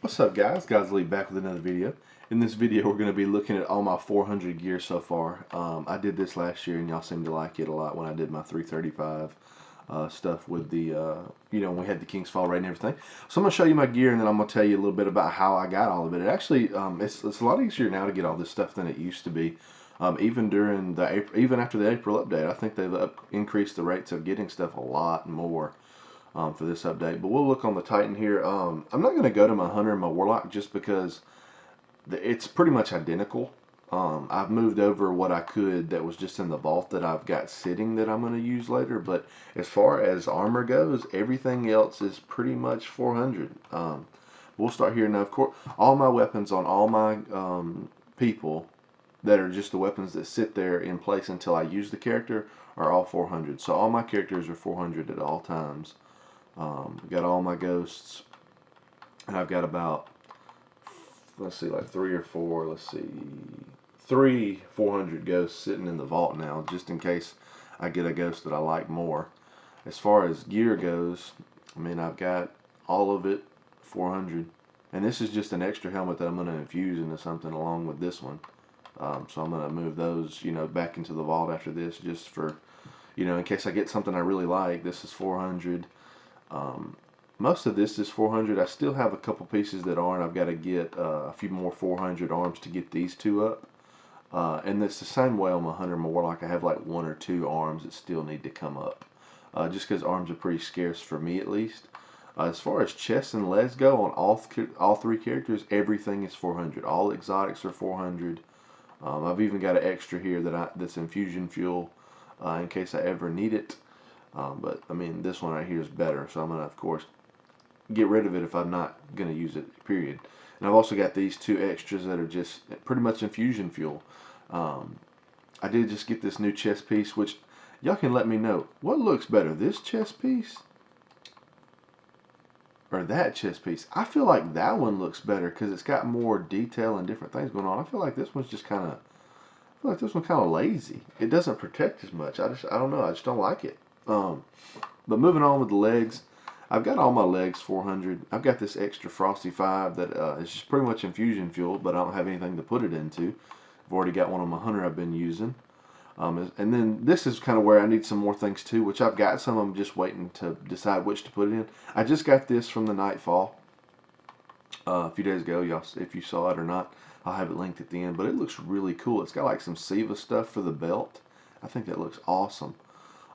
What's up, guys? Guys Lee back with another video. In this video we're going to be looking at all my 400 gear so far. I did this last year and y'all seemed to like it a lot when I did my 335 stuff with the, when we had the King's Fall raid and everything. So I'm going to show you my gear and then I'm going to tell you a little bit about how I got all of it. It actually, it's a lot easier now to get all this stuff than it used to be. Even after the April update, I think they've increased the rates of getting stuff a lot more. For this update, but we'll look on the Titan here. I'm not going to go to my Hunter and my Warlock just because it's pretty much identical. I've moved over what I could that was just in the vault that I've got sitting that I'm going to use later, but as far as armor goes, everything else is pretty much 400. We'll start here now. Of course, all my weapons on all my people that are just the weapons that sit there in place until I use the character are all 400. So all my characters are 400 at all times. Got all my ghosts, and I've got about, let's see, like three 400 ghosts sitting in the vault now, just in case I get a ghost that I like more. As far as gear goes, I mean, I've got all of it 400, and this is just an extra helmet that I'm going to infuse into something along with this one. So I'm going to move those, back into the vault after this, just for, in case I get something I really like. This is 400. Most of this is 400. I still have a couple pieces that aren't. I've got to get a few more 400 arms to get these two up. And it's the same way on my Hunter and my Warlock. I have like one or two arms that still need to come up. Just because arms are pretty scarce for me at least. As far as chests and legs go on all three characters, everything is 400. All exotics are 400. I've even got an extra here that's infusion fuel in case I ever need it. But I mean, this one right here is better, so I'm gonna, of course, get rid of it if I'm not gonna use it, period. And I've also got these two extras that are just pretty much infusion fuel. I did just get this new chest piece, which y'all can let me know what looks better, this chest piece or that chest piece. I feel like that one looks better because it's got more detail and different things going on. I feel like this one's just kind of lazy. It doesn't protect as much. I don't know. I just don't like it. But moving on with the legs, I've got all my legs 400. I've got this extra Frosty 5 that is just pretty much infusion fuel, but I don't have anything to put it into. I've already got one on my Hunter I've been using. And then this is kind of where I need some more things too, which I've got some. I'm just waiting to decide which to put it in. I just got this from the Nightfall a few days ago. Y'all, if you saw it or not, I'll have it linked at the end. But it looks really cool. It's got like some Siva stuff for the belt. I think that looks awesome.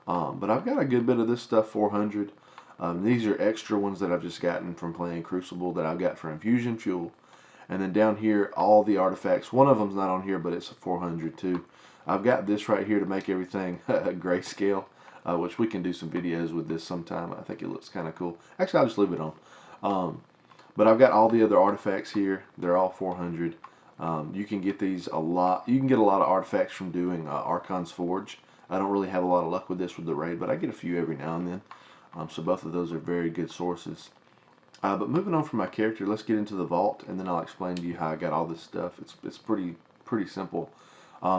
But I've got a good bit of this stuff 400. These are extra ones that I've just gotten from playing Crucible that I've got for infusion fuel. And then down here, all the artifacts. One of them's not on here, but it's a 400 too. I've got this right here to make everything grayscale, which we can do some videos with this sometime. I think it looks kind of cool. Actually, I'll just leave it on. But I've got all the other artifacts here. They're all 400. You can get these a lot. You can get a lot of artifacts from doing Archon's Forge. I don't really have a lot of luck with this with the raid, but I get a few every now and then. So both of those are very good sources. But moving on from my character, let's get into the vault, and then I'll explain to you how I got all this stuff. It's pretty simple.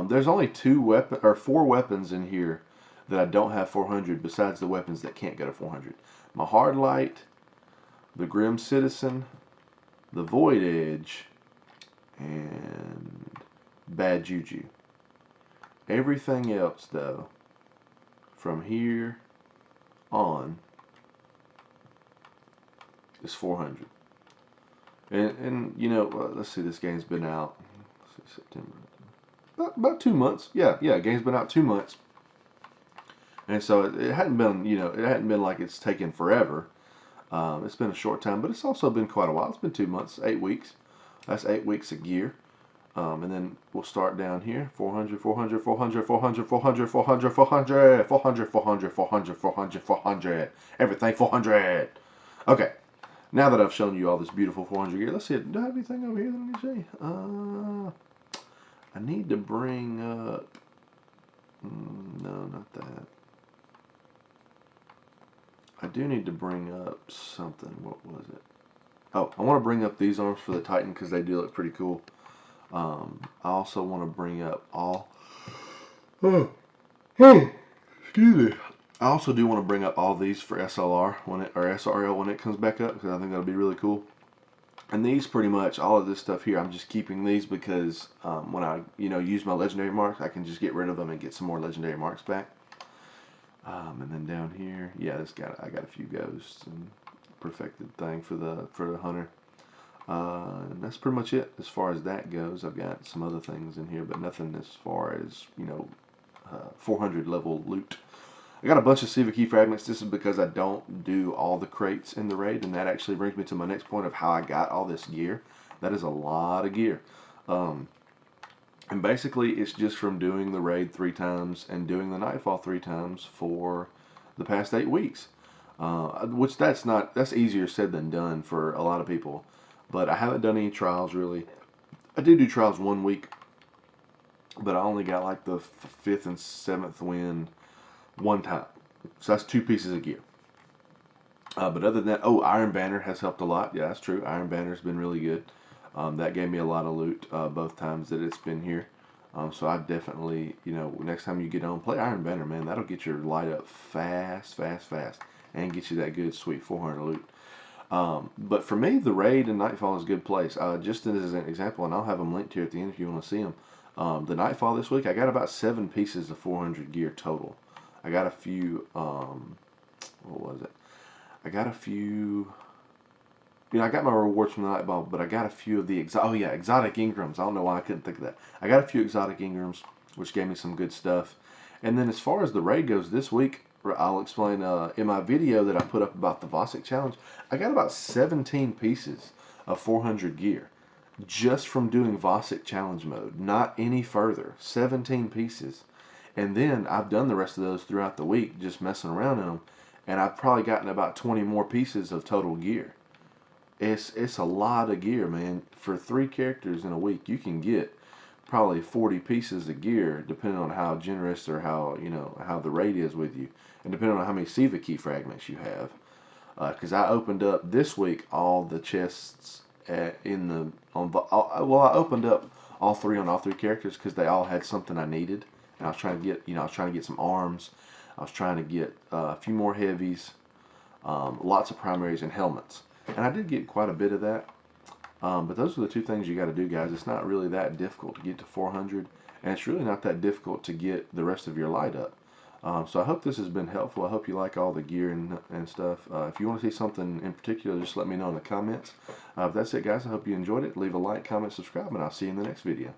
There's only four weapons in here that I don't have 400, besides the weapons that can't go to 400. My Hard Light, the Grim Citizen, the Void Edge, and Bad Juju. Everything else, though, from here on, is 400. And let's see, this game's been out, let's see, September, about 2 months. Yeah, game's been out 2 months. And so it hadn't been, it hadn't been like it's taken forever. It's been a short time, but it's also been quite a while. It's been 2 months, 8 weeks. That's 8 weeks of gear. And then we'll start down here. 400, 400, 400, 400, 400, 400, 400, 400, 400, 400, 400, 400. Everything 400. Okay. Now that I've shown you all this beautiful 400 gear, let's see. Do I have anything over here that I need to see? I need to bring up... No, not that. I do need to bring up something. What was it? Oh, I want to bring up these arms for the Titan because they do look pretty cool. I also want to bring up all... excuse me. I also do want to bring up all these for SLR or SRL when it comes back up because I think that'll be really cool. And these pretty much, all of this stuff here, I'm just keeping these because when I, use my legendary marks, I can just get rid of them and get some more legendary marks back. And then down here, yeah, I got a few ghosts and perfected thing for the hunter. And that's pretty much it as far as that goes. I've got some other things in here, but nothing as far as 400 level loot. I got a bunch of Siva key fragments. This is because I don't do all the crates in the raid, and that actually brings me to my next point of how I got all this gear. That is a lot of gear. And basically, it's just from doing the raid 3 times and doing the Nightfall 3 times for the past 8 weeks. Which that's easier said than done for a lot of people. But I haven't done any trials really. I did do trials 1 week, but I only got like the 5th and 7th win 1 time. So that's 2 pieces of gear. But other than that, Iron Banner has helped a lot. Yeah, that's true. Iron Banner's been really good. That gave me a lot of loot both times that it's been here. So I definitely, next time you get on, play Iron Banner, man. That'll get your light up fast, fast, fast. And get you that good, sweet 400 loot. But for me, the raid and Nightfall is a good place. Just as an example, and I'll have them linked here at the end if you want to see them. The Nightfall this week, I got about 7 pieces of 400 gear total. I got a few, what was it? I got a few, I got my rewards from the Nightfall, but I got a few of the, exotic Ingrams. I don't know why I couldn't think of that. I got a few exotic Ingrams, which gave me some good stuff. And then as far as the raid goes this week, I'll explain in my video that I put up about the Vosic challenge, I got about 17 pieces of 400 gear just from doing Vosic challenge mode, not any further. 17 pieces. And then I've done the rest of those throughout the week, just messing around in them, and I've probably gotten about 20 more pieces of total gear. It's a lot of gear, man. For 3 characters in a week, you can get probably 40 pieces of gear, depending on how generous or how the raid is with you, and depending on how many Siva key fragments you have. Because I opened up this week all the chests I opened up all 3 on all 3 characters because they all had something I needed, and I was trying to get some arms. I was trying to get a few more heavies, lots of primaries and helmets, and I did get quite a bit of that. But those are the 2 things you got to do, guys. It's not really that difficult to get to 400, and it's really not that difficult to get the rest of your light up. So I hope this has been helpful. I hope you like all the gear and stuff. If you want to see something in particular, just let me know in the comments. That's it, guys. I hope you enjoyed it. Leave a like, comment, subscribe, and I'll see you in the next video.